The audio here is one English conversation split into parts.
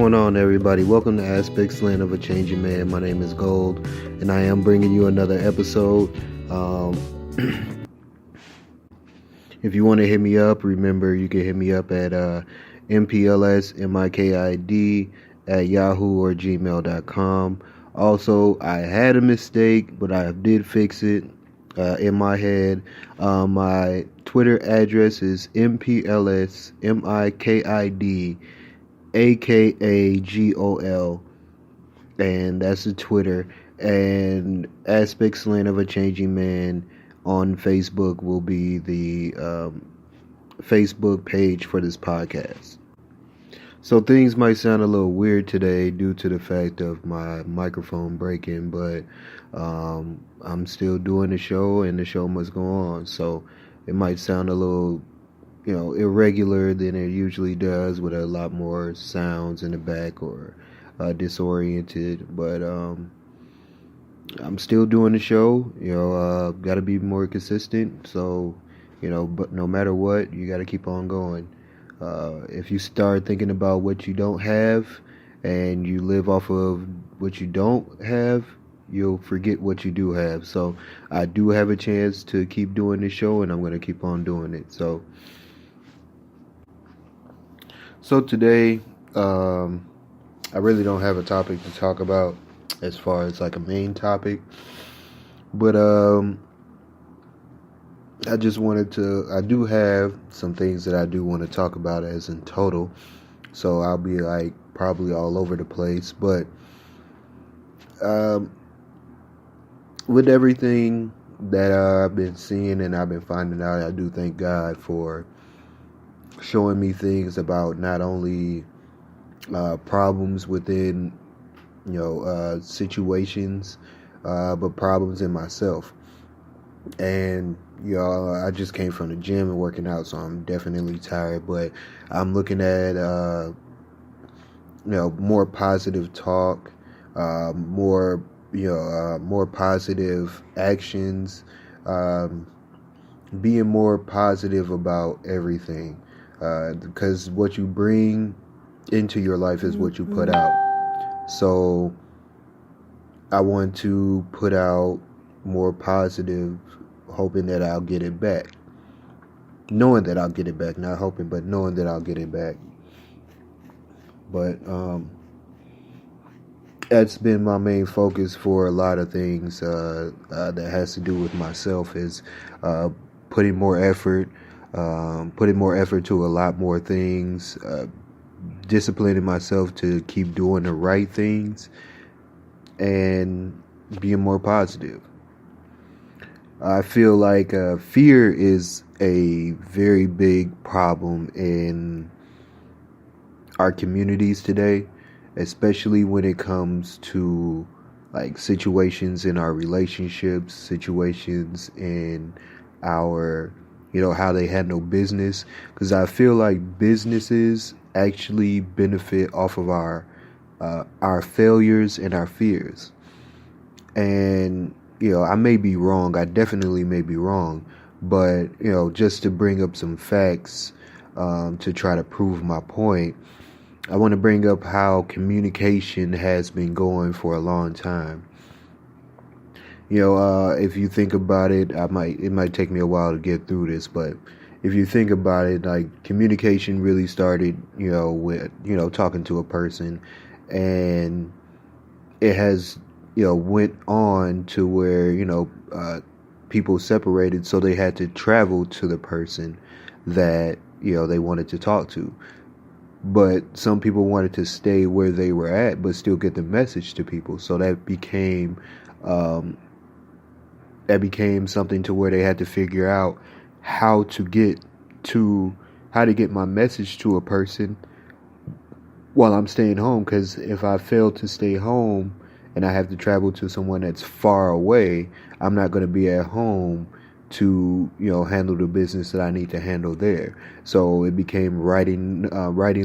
going on, everybody? Welcome to Aspects Land of a Changing Man. My name is Gold, and I am bringing you another episode. If you want to hit me up, remember you can hit me up at mplsmikid at yahoo or gmail.com. Also, I had a mistake, but I did fix it in my head. My Twitter address is mplsmikid AKAGOL, and that's the Twitter. And Aspects Land of a Changing Man on Facebook will be the Facebook page for this podcast. So things might sound a little weird today due to the fact of my microphone breaking, but I'm still doing the show, and the show must go on. So it might sound a little irregular than it usually does, with a lot more sounds in the back or disoriented, but I'm still doing the show. Got to be more consistent. So, but no matter what, you got to keep on going. If you start thinking about what you don't have and you live off of what you don't have, you'll forget what you do have. So I do have a chance to keep doing this show, and I'm going to keep on doing it. So today, I really don't have a topic to talk about as far as like a main topic, but I do have some things that I do want to talk about as in total, so I'll be like probably all over the place, but with everything that I've been seeing and I've been finding out, I do thank God for showing me things about not only problems within situations, but problems in myself. And I just came from the gym and working out, so I'm definitely tired, but I'm looking at more positive talk, more positive actions, being more positive about everything. Because what you bring into your life is what you put out. So I want to put out more positive, hoping that I'll get it back. Knowing that I'll get it back. Not hoping, but knowing that I'll get it back. But that's been my main focus for a lot of things that has to do with myself, is putting more effort to a lot more things, disciplining myself to keep doing the right things, and being more positive. I feel like fear is a very big problem in our communities today, especially when it comes to like situations in our relationships, situations in our how they handle business, because I feel like businesses actually benefit off of our failures and our fears. And I may be wrong. I definitely may be wrong, but just to bring up some facts to try to prove my point, I want to bring up how communication has been going for a long time. If you think about it, it might take me a while to get through this, but if you think about it, like communication really started, with, talking to a person, and it has, went on to where, people separated, so they had to travel to the person that, they wanted to talk to. But some people wanted to stay where they were at, but still get the message to people. So that became something to where they had to figure out how to get my message to a person while I'm staying home. Because if I fail to stay home and I have to travel to someone that's far away, I'm not going to be at home to handle the business that I need to handle there. So it became writing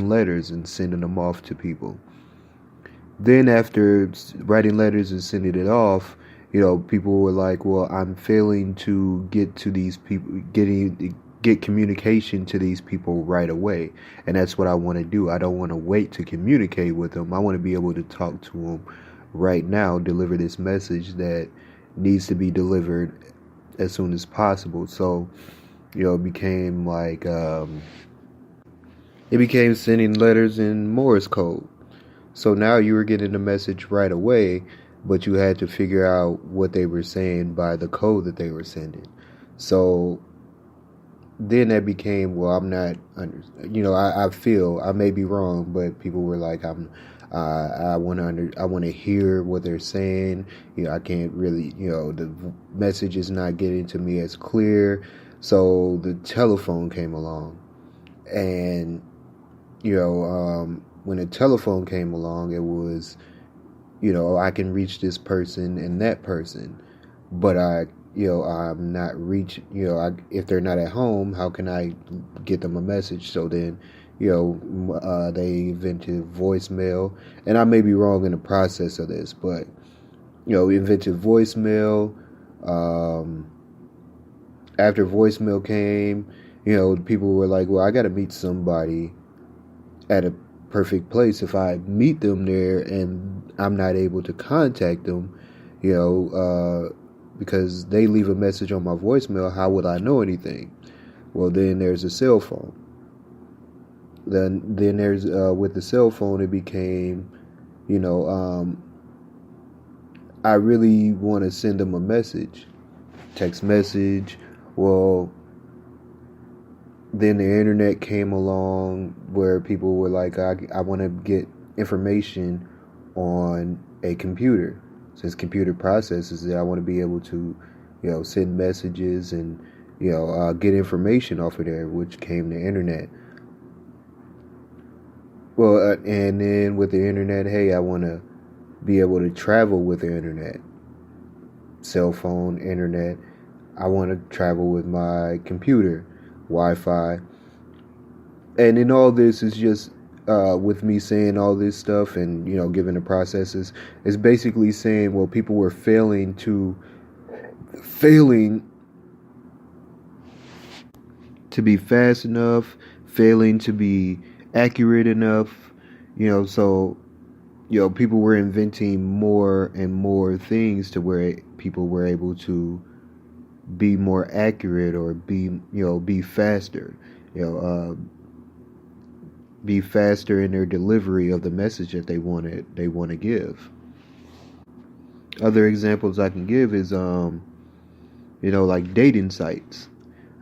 letters and sending them off to people. Then after writing letters and sending it off, people were like, well, I'm failing to get to these people, get communication to these people right away. And that's what I want to do. I don't want to wait to communicate with them. I want to be able to talk to them right now, deliver this message that needs to be delivered as soon as possible. So, it became like, it became sending letters in Morse code. So now you were getting the message right away, but you had to figure out what they were saying by the code that they were sending. So then that became, well, I'm not, I feel I may be wrong, but people were like, I want to hear what they're saying. I can't really, the message is not getting to me as clear. So the telephone came along, and when the telephone came along, it was, I can reach this person and that person, but I'm not reaching, if they're not at home, how can I get them a message? So then, they invented voicemail, and I may be wrong in the process of this, but, invented voicemail. After voicemail came, people were like, well, I got to meet somebody at a perfect place. If I meet them there and I'm not able to contact them, because they leave a message on my voicemail, how would I know anything? Well, then there's a cell phone. Then there's with the cell phone, it became, I really want to send them a message, text message. Well, then the internet came along where people were like, I want to get information on a computer. Since computer processes it, I want to be able to, send messages and, get information off of there, which came the internet. Well, and then with the internet, hey, I want to be able to travel with the internet. Cell phone, internet. I want to travel with my computer, Wi-Fi. And in all this is just with me saying all this stuff and, giving the processes, is basically saying, well, people were failing to be fast enough, failing to be accurate enough, so, people were inventing more and more things to where people were able to be more accurate or be faster, be faster in their delivery of the message that they want to give. Other examples I can give is, like dating sites.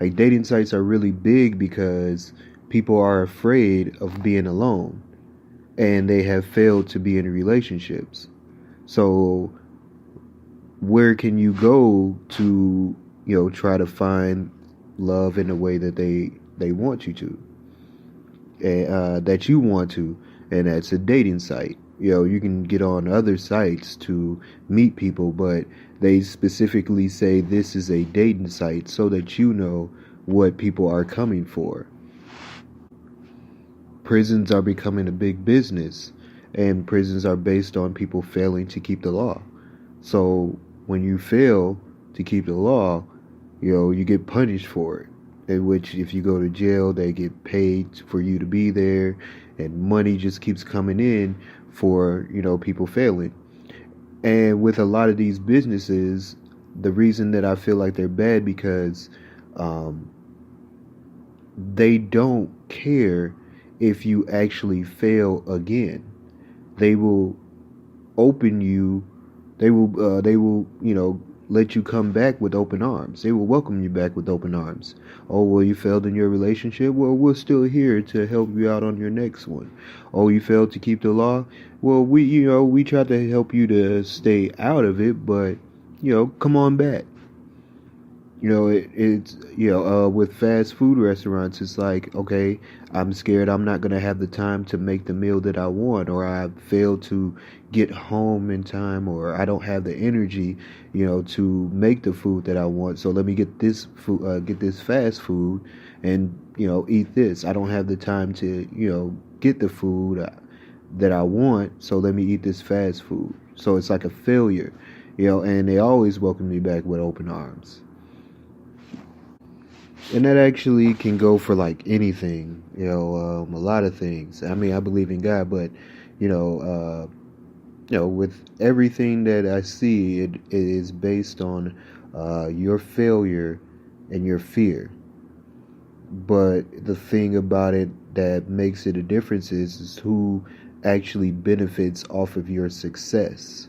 Like dating sites are really big because people are afraid of being alone and they have failed to be in relationships. So where can you go to, try to find love in the way that they want you to, that you want to, and that's a dating site. You can get on other sites to meet people, but they specifically say this is a dating site so that you know what people are coming for. Prisons are becoming a big business, and prisons are based on people failing to keep the law. So when you fail to keep the law, you get punished for it. In which, if you go to jail, they get paid for you to be there, and money just keeps coming in for, people failing. And with a lot of these businesses, the reason that I feel like they're bad because they don't care if you actually fail again. They will open you. They will, let you come back with open arms. They will welcome you back with open arms. Oh, well, you failed in your relationship? Well, we're still here to help you out on your next one. Oh, you failed to keep the law? Well, we try to help you to stay out of it, but, come on back. It's with fast food restaurants, it's like, okay, I'm scared I'm not going to have the time to make the meal that I want, or I failed to get home in time, or I don't have the energy, to make the food that I want. So let me get this food, get this fast food and, eat this. I don't have the time to, get the food that I want. So let me eat this fast food. So it's like a failure, and they always welcome me back with open arms. And that actually can go for like anything, a lot of things. I mean, I believe in God, but you know, with everything that I see, it is based on your failure and your fear. But the thing about it that makes it a difference is who actually benefits off of your success.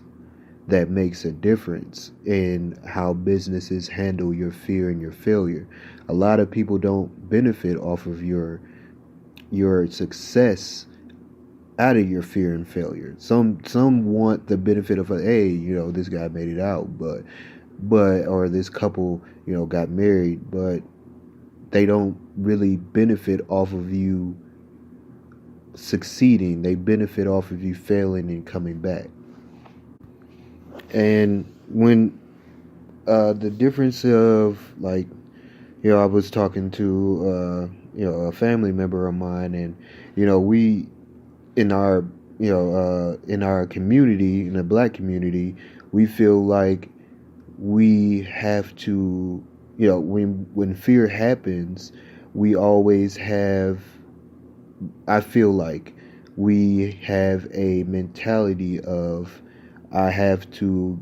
That makes a difference in how businesses handle your fear and your failure. A lot of people don't benefit off of your success out of your fear and failure. Some want the benefit of hey, this guy made it out, but or this couple, got married, but they don't really benefit off of you succeeding. They benefit off of you failing and coming back. And when the difference of like, I was talking to a family member of mine, and we in our in our community, in the black community, we feel like we have to, when fear happens, we always have, I feel like we have a mentality of I have to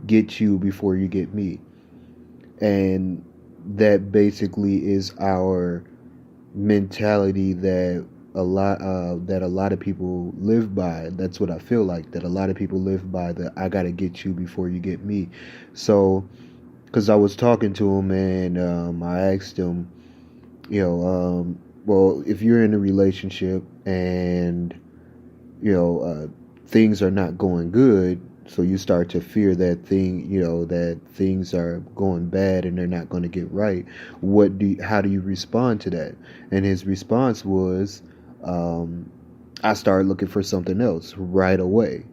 get you before you get me. And that basically is our mentality that a lot of people live by. That's what I feel like, that a lot of people live by, the I gotta get you before you get me. So, because I was talking to him, and I asked him, well, if you're in a relationship and things are not going good, so you start to fear that that things are going bad and they're not going to get right. How do you respond to that? And his response was, I started looking for something else right away.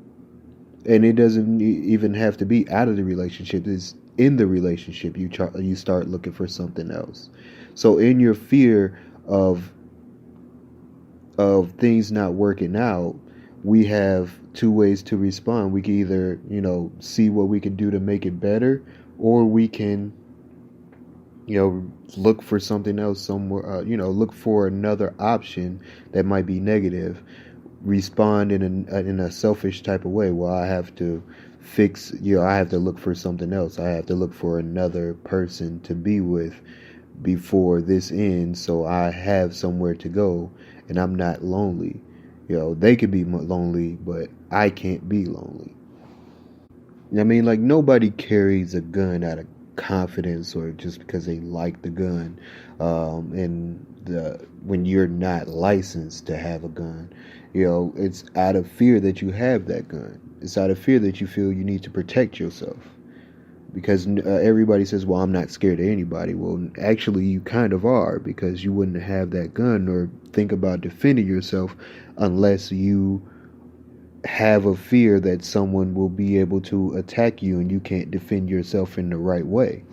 And it doesn't even have to be out of the relationship. It's in the relationship. You start looking for something else. So in your fear of things not working out, we have two ways to respond. We can either, see what we can do to make it better, or we can, look for something else somewhere, look for another option that might be negative. Respond in a selfish type of way. Well, I have to fix, I have to look for something else. I have to look for another person to be with before this ends, so I have somewhere to go and I'm not lonely. They could be lonely, but I can't be lonely. I mean, like, nobody carries a gun out of confidence or just because they like the gun. And when you're not licensed to have a gun, it's out of fear that you have that gun. It's out of fear that you feel you need to protect yourself. Because everybody says, well, I'm not scared of anybody. Well, actually, you kind of are, because you wouldn't have that gun or think about defending yourself unless you have a fear that someone will be able to attack you and you can't defend yourself in the right way.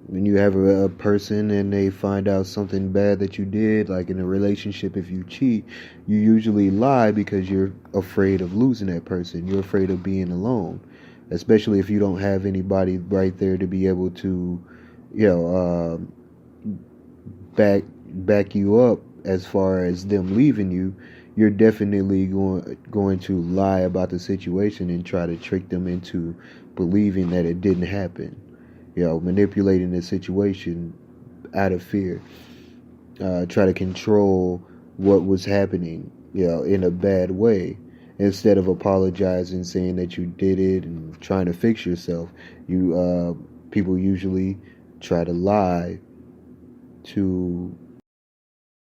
When you have a person and they find out something bad that you did, like in a relationship, if you cheat, you usually lie because you're afraid of losing that person. You're afraid of being alone. Especially if you don't have anybody right there to be able to, back you up as far as them leaving you. You're definitely going to lie about the situation and try to trick them into believing that it didn't happen. Manipulating the situation out of fear. Try to control what was happening, in a bad way. Instead of apologizing, saying that you did it and trying to fix yourself, people usually try to lie to